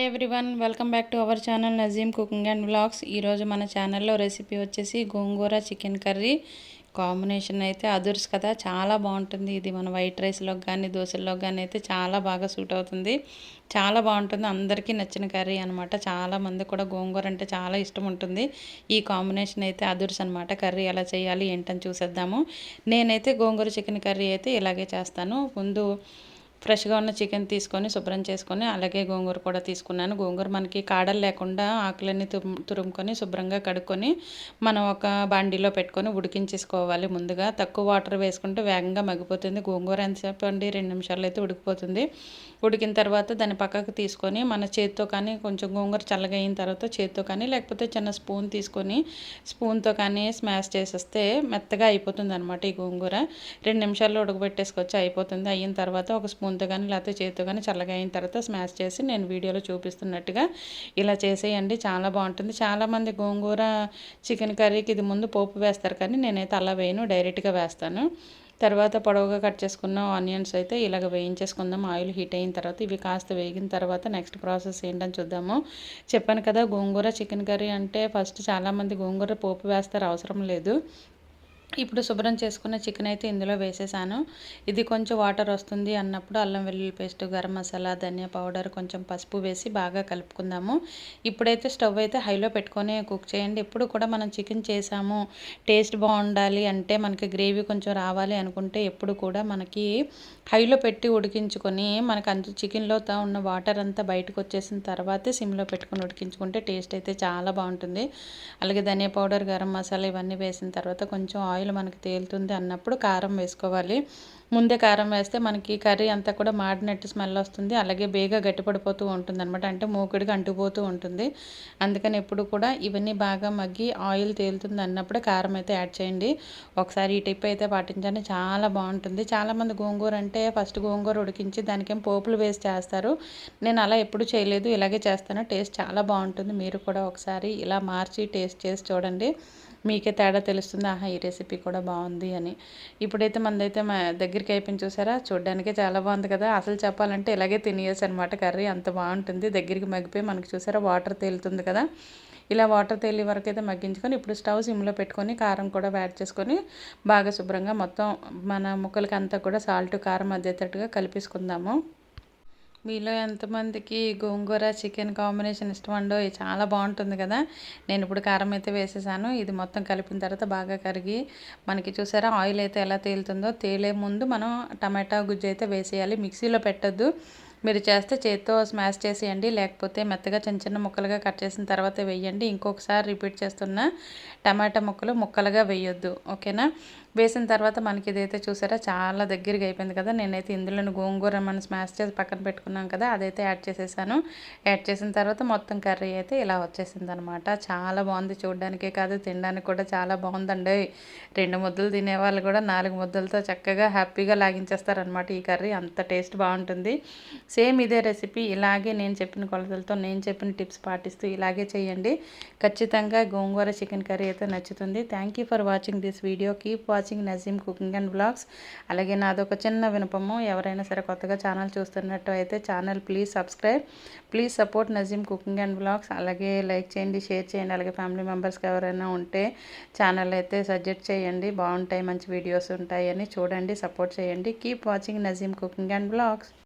Everyone, welcome back to our channel Nazeem cooking and vlogs. ఈరోజు మన ఛానల్లో రెసిపీ వచ్చేసి గోంగూర చికెన్ కర్రీ. కాంబినేషన్ అయితే అదుర్స్ కదా, చాలా బాగుంటుంది. ఇది మన వైట్ రైస్లోకి కానీ దోశల్లోకి కానీ అయితే చాలా బాగా సూట్ అవుతుంది. చాలా బాగుంటుంది, అందరికీ నచ్చిన కర్రీ అనమాట. చాలామంది కూడా గోంగూర అంటే చాలా ఇష్టం ఉంటుంది. ఈ కాంబినేషన్ అయితే అదుర్స్ అనమాట. కర్రీ ఎలా చేయాలి ఏంటని చూసేద్దాము. నేనైతే గోంగూర చికెన్ కర్రీ అయితే ఇలాగే చేస్తాను. ముందు ఫ్రెష్గా ఉన్న చికెన్ తీసుకొని శుభ్రం చేసుకొని, అలాగే గోంగూర కూడా తీసుకున్నాను. గోంగూర మనకి కాడలు లేకుండా ఆకులన్నీ తురుముకొని శుభ్రంగా కడుక్కొని మనం ఒక బాండీలో పెట్టుకొని ఉడికించేసుకోవాలి. ముందుగా తక్కువ వాటర్ వేసుకుంటే వేగంగా మగ్గిపోతుంది. గోంగూర ఎంతసేపు అండి, 2 నిమిషాలు అయితే ఉడికిపోతుంది. ఉడికిన తర్వాత దాన్ని పక్కకు తీసుకొని మన చేతితో కానీ, కొంచెం గోంగూర చల్లగా అయిన తర్వాత చేతితో కానీ, లేకపోతే చిన్న స్పూన్ తీసుకొని స్పూన్తో కానీ స్మాష్ చేసేస్తే మెత్తగా అయిపోతుంది అనమాట. ఈ గోంగూర 2 నిమిషాల్లో ఉడకబెట్టేసుకొచ్చి అయిపోతుంది. అయిన తర్వాత ఒక స్పూన్తో కానీ లేకపోతే చేతితో కానీ చల్లగా అయిన తర్వాత స్మాష్ చేసి నేను వీడియోలో చూపిస్తున్నట్టుగా ఇలా చేసేయండి. చాలా బాగుంటుంది. చాలామంది గోంగూర చికెన్ కర్రీకి ఇది ముందు పోపు వేస్తారు, కానీ నేనైతే అలా వేయను, డైరెక్ట్గా వేస్తాను. తర్వాత పొడవుగా కట్ చేసుకున్న ఆనియన్స్ అయితే ఇలాగ వేయించేసుకుందాం. ఆయిల్ హీట్ అయిన తర్వాత ఇవి కాస్త వేగిన తర్వాత నెక్స్ట్ ప్రాసెస్ ఏంటని చూద్దాము. చెప్పాను కదా, గోంగూర చికెన్ కర్రీ అంటే ఫస్ట్ చాలామంది గోంగూర పోపు వేస్తారు, అవసరం లేదు. ఇప్పుడు శుభ్రం చేసుకున్న చికెన్ అయితే ఇందులో వేసేసాను. ఇది కొంచెం వాటర్ వస్తుంది అన్నప్పుడు అల్లం వెల్లుల్లి పేస్ట్, గరం మసాలా, ధనియా పౌడర్, కొంచెం పసుపు వేసి బాగా కలుపుకుందాము. ఇప్పుడైతే స్టవ్ అయితే హైలో పెట్టుకొని కుక్ చేయండి. ఎప్పుడు కూడా మనం చికెన్ చేసాము, టేస్ట్ బాగుండాలి అంటే, మనకి గ్రేవీ కొంచెం రావాలి అనుకుంటే ఎప్పుడు కూడా మనకి హైలో పెట్టి ఉడికించుకొని, మనకు అంత చికెన్లో ఉన్న వాటర్ అంతా బయటకు వచ్చేసిన తర్వాతే సిమ్లో పెట్టుకొని ఉడికించుకుంటే టేస్ట్ అయితే చాలా బాగుంటుంది. అలాగే ధనియా పౌడర్, గరం మసాలా ఇవన్నీ వేసిన తర్వాత కొంచెం ఆయిల్ మనకి తేలుతుంది అన్నప్పుడు కారం వేసుకోవాలి. ముందే కారం వేస్తే మనకి కర్రీ అంతా కూడా మాడినట్టు స్మెల్ వస్తుంది. అలాగే బేగా గట్టిపడిపోతూ ఉంటుంది అనమాట, అంటే మూకుడికి అంటుకుపోతూ ఉంటుంది. అందుకని ఎప్పుడు కూడా ఇవన్నీ బాగా మగ్గి ఆయిల్ తేలుతుంది అన్నప్పుడు కారం అయితే యాడ్ చేయండి. ఒకసారి ఈ టిప్ అయితే పాటించండి, చాలా బాగుంటుంది. చాలామంది గోంగూర అంటే ఫస్ట్ గోంగూర ఉడికించి దానికేం పోపులు వేసి చేస్తారు. నేను అలా ఎప్పుడు చేయలేదు, ఇలాగే చేస్తాను. టేస్ట్ చాలా బాగుంటుంది. మీరు కూడా ఒకసారి ఇలా మార్చి టేస్ట్ చేసి చూడండి, మీకే తేడా తెలుస్తుంది. ఆహా, ఈ రెసిపీ కూడా బాగుంది అని. ఇప్పుడైతే మనదైతే దగ్గరికి అయిపోయింది, చూసారా? చూడడానికే చాలా బాగుంది కదా. అసలు చెప్పాలంటే ఇలాగే తినేయచ్చు అనమాట. కర్రీ అంత బాగుంటుంది. దగ్గరికి మగ్గిపోయి మనకి చూసారా వాటర్ తేలుతుంది కదా. ఇలా వాటర్ తేలి వరకు అయితే మగ్గించుకొని ఇప్పుడు స్టవ్ సిమ్లో పెట్టుకొని కారం కూడా యాడ్ చేసుకొని బాగా శుభ్రంగా మొత్తం మన ముక్కలకి అంతా కూడా సాల్ట్ కారం అద్దేటట్టుగా కలిపేసుకుందాము. మీలో ఎంతమందికి గోంగూర చికెన్ కాంబినేషన్ ఇష్టమండో, చాలా బాగుంటుంది కదా. నేను ఇప్పుడు కారం అయితే వేసేసాను. ఇది మొత్తం కలిపిన తర్వాత బాగా కరిగి మనకి చూసారా ఆయిల్ అయితే ఎలా తేలుతుందో. తేలే ముందు మనం టమాటా గుజ్జు అయితే వేసేయాలి. మిక్సీలో పెట్టద్దు, మీరు చేస్తే చేత్తో స్మాష్ చేసేయండి, లేకపోతే మెత్తగా చిన్న చిన్న ముక్కలుగా కట్ చేసిన తర్వాత వేయండి. ఇంకొకసారి రిపీట్ చేస్తున్నా, టమాటా ముక్కలుగా వేయొద్దు, ఓకేనా? వేసిన తర్వాత మనకి ఇదైతే చూసారా చాలా దగ్గరగా అయిపోయింది కదా. నేనైతే ఇందులో గోంగూర మనం స్మాష్ చేసి పక్కన పెట్టుకున్నాం కదా, అదైతే యాడ్ చేసేసాను. యాడ్ చేసిన తర్వాత మొత్తం కర్రీ అయితే ఇలా వచ్చేసింది అనమాట. చాలా బాగుంది, చూడడానికే కాదు తినడానికి కూడా చాలా బాగుందండి. 2 ముద్దలు తినేవాళ్ళు కూడా 4 ముద్దలతో చక్కగా హ్యాపీగా లాగించేస్తారనమాట. ఈ కర్రీ అంత టేస్ట్ బాగుంటుంది. సేమ్ ఇదే రెసిపీ ఇలాగే నేను చెప్పిన కొలతలతో, నేను చెప్పిన టిప్స్ పాటిస్తూ ఇలాగే చేయండి. ఖచ్చితంగా గోంగూర చికెన్ కర్రీ అయితే నచ్చుతుంది. Thank you for watching this video. Keep watching Nazeem cooking and vlogs. అలాగే నాదొక చిన్న వినపము, ఎవరైనా సరే కొత్తగా ఛానల్ చూస్తున్నట్టు అయితే channel please subscribe, please support Nazeem cooking and vlogs. అలాగే లైక్ చేయండి, షేర్ చేయండి. అలాగే ఫ్యామిలీ మెంబర్స్కి ఎవరైనా ఉంటే ఛానల్ అయితే సజెస్ట్ చేయండి, బాగుంటాయి, మంచి వీడియోస్ ఉంటాయని చూడండి, సపోర్ట్ చేయండి. Keep watching Nazeem cooking and vlogs.